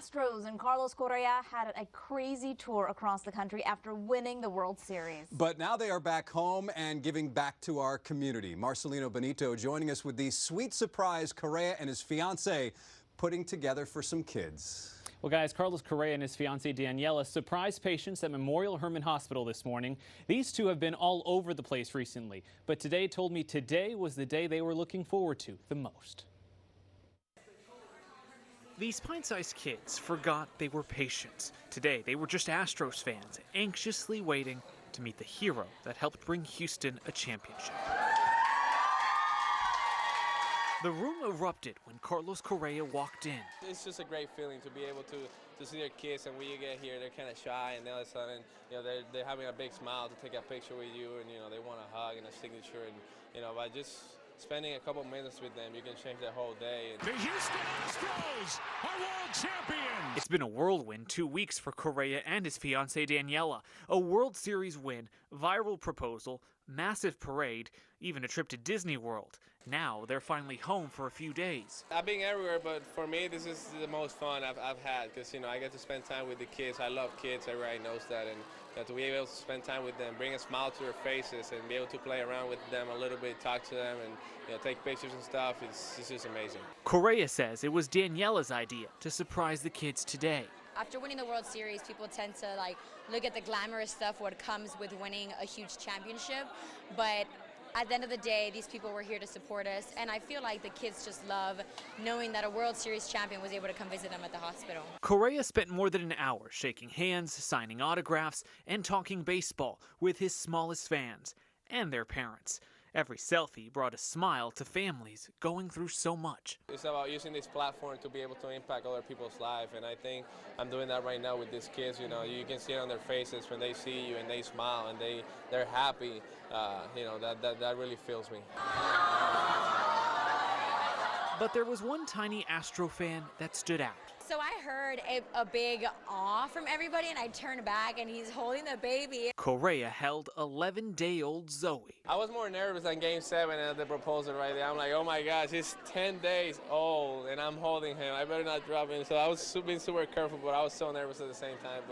Astros and Carlos Correa had a crazy tour across the country after winning the World Series. But now they are back home and giving back to our community. Marcelino Benito joining us with the sweet surprise Correa and his fiancée putting together for some kids. Well, guys, Carlos Correa and his fiancée Daniela surprised patients at Memorial Hermann Hospital this morning. These two have been all over the place recently, but today told me today was the day they were looking forward to the most. These pint-sized kids forgot they were patients. Today, they were just Astros fans, anxiously waiting to meet the hero that helped bring Houston a championship. The room erupted when Carlos Correa walked in. It's just a great feeling to be able to see their kids, and when you get here, they're kind of shy, and all of a sudden, they're having a big smile to take a picture with you, and they want a hug and a signature, and by just spending a couple minutes with them, you can change their whole day. The Houston Astros are world champions! It's been a whirlwind 2 weeks for Correa and his fiancée Daniela. A World Series win, viral proposal, massive parade, even a trip to Disney World. Now they're finally home for a few days. I've been everywhere, but for me, this is the most fun I've had because, I get to spend time with the kids. I love kids, everybody knows that, and to be able to spend time with them, bring a smile to their faces, and be able to play around with them a little bit, talk to them, and take pictures and stuff, it's just amazing. Correa says it was Daniela's idea to surprise the kids today. After winning the World Series, people tend to look at the glamorous stuff, what comes with winning a huge championship, but at the end of the day, these people were here to support us, and I feel like the kids just love knowing that a World Series champion was able to come visit them at the hospital. Correa spent more than an hour shaking hands, signing autographs, and talking baseball with his smallest fans and their parents. Every selfie brought a smile to families going through so much. It's about using this platform to be able to impact other people's lives, and I think I'm doing that right now with these kids. You can see it on their faces when they see you and they smile and they're happy. That really fills me. But there was one tiny Astro fan that stood out. So I heard a big awe from everybody, and I turned back, and he's holding the baby. Correa held 11-day-old Zoe. I was more nervous than Game 7 and the proposal right there. I'm like, oh my gosh, he's 10 days old, and I'm holding him. I better not drop him. So I was being super careful, but I was so nervous at the same time.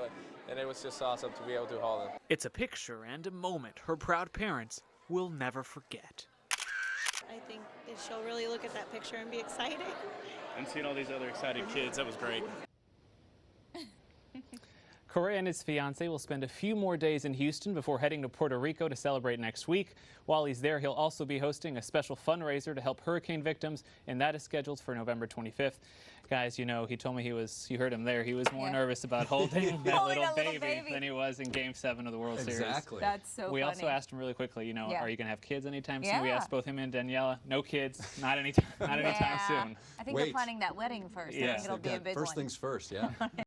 And it was just awesome to be able to hold him. It's a picture and a moment her proud parents will never forget. I think that she'll really look at that picture and be excited. And seeing all these other excited kids, that was great. Correa and his fiancée will spend a few more days in Houston before heading to Puerto Rico to celebrate next week. While he's there, he'll also be hosting a special fundraiser to help hurricane victims, and that is scheduled for November 25th. Guys, he told me you heard him there, he was more nervous about holding that little baby than he was in Game 7 of the World Series. Exactly. That's so We funny. also asked him really quickly, are you going to have kids anytime soon? Yeah. We asked both him and Daniela, no kids, not anytime soon. I think they're planning that wedding first. I think it'll be a big one. First things first, yeah.